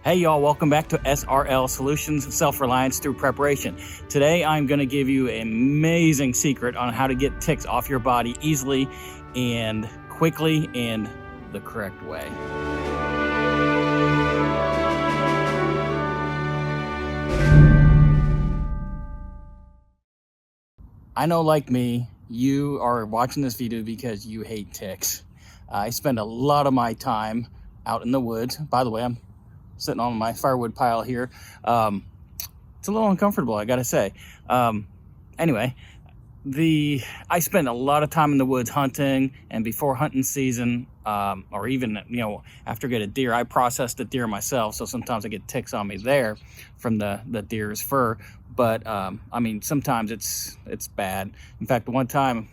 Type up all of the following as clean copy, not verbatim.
Hey y'all, welcome back to SRL Solutions, Self-Reliance Through Preparation. Today I'm going to give you an amazing secret on how to get ticks off your body easily and quickly and the correct way. I know, like me, you are watching this video because you hate ticks. I spend a lot of my time out in the woods. By the way, I'm sitting on my firewood pile here. It's a little uncomfortable, I gotta say. Anyway, I spend a lot of time in the woods hunting, and before hunting season, or even after I get a deer, I process the deer myself, so sometimes I get ticks on me there from the deer's fur. But I mean, sometimes it's bad. In fact, one time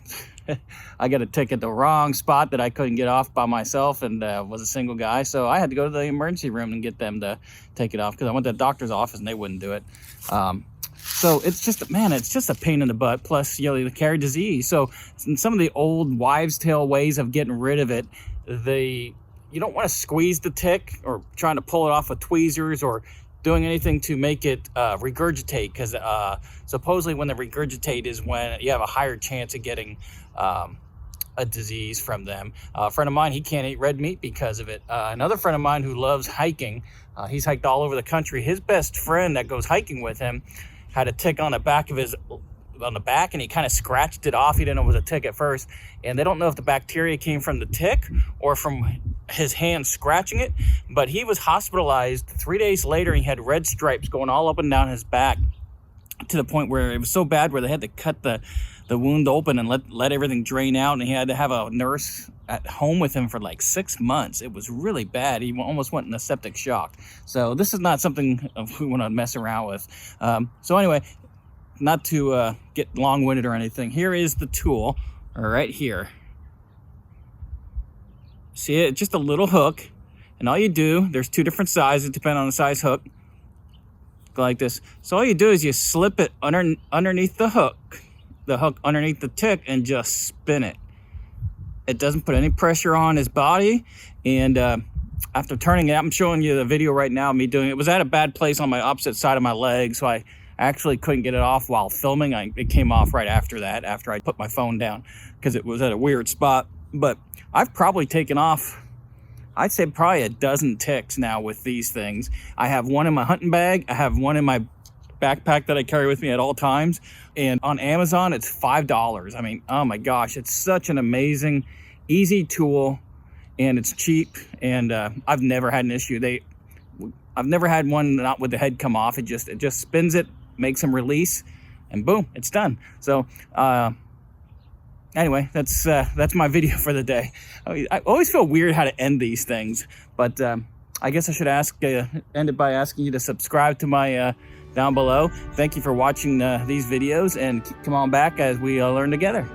I got a tick at the wrong spot that I couldn't get off by myself, and was a single guy, so I had to go to the emergency room and get them to take it off, because I went to the doctor's office and they wouldn't do it. So it's just, man, it's just a pain in the butt. Plus, they carry disease. So in some of the old wives' tale ways of getting rid of it, you don't want to squeeze the tick or trying to pull it off with tweezers or doing anything to make it regurgitate, because supposedly when they regurgitate is when you have a higher chance of getting a disease from them. A friend of mine, he can't eat red meat because of it. Another friend of mine who loves hiking, he's hiked all over the country. His best friend that goes hiking with him had a tick on the back, and he kind of scratched it off. He didn't know it was a tick at first, and they don't know if the bacteria came from the tick or from his hand scratching it, but he was hospitalized. 3 days later, he had red stripes going all up and down his back, to the point where it was so bad where they had to cut the wound open and let everything drain out, and he had to have a nurse at home with him for like 6 months. It was really bad. He almost went in a septic shock. So this is not something we want to mess around with. So anyway, not to get long-winded or anything, here is the tool right here. See it? Just a little hook, and all you do, there's two different sizes depending on the size hook. Go like this. So all you do is you slip it underneath the hook underneath the tick, and just spin it. It doesn't put any pressure on his body, and after turning it, I'm showing you the video right now of me doing it. It was at a bad place on my opposite side of my leg, so I actually couldn't get it off while filming. It came off right after that, after I put my phone down, because it was at a weird spot. But I've probably taken off, I'd say probably a dozen ticks now with these things. I have one in my hunting bag. I have one in my backpack that I carry with me at all times. And on Amazon, it's $5. I mean, oh my gosh, it's such an amazing, easy tool, and it's cheap. And I've never had an issue. I've never had one not with the head come off. It just spins it, makes them release, and boom, it's done. So anyway, that's my video for the day. I always feel weird how to end these things, but I guess I should end it by asking you to subscribe to my down below. Thank you for watching these videos, and come on back as we learn together.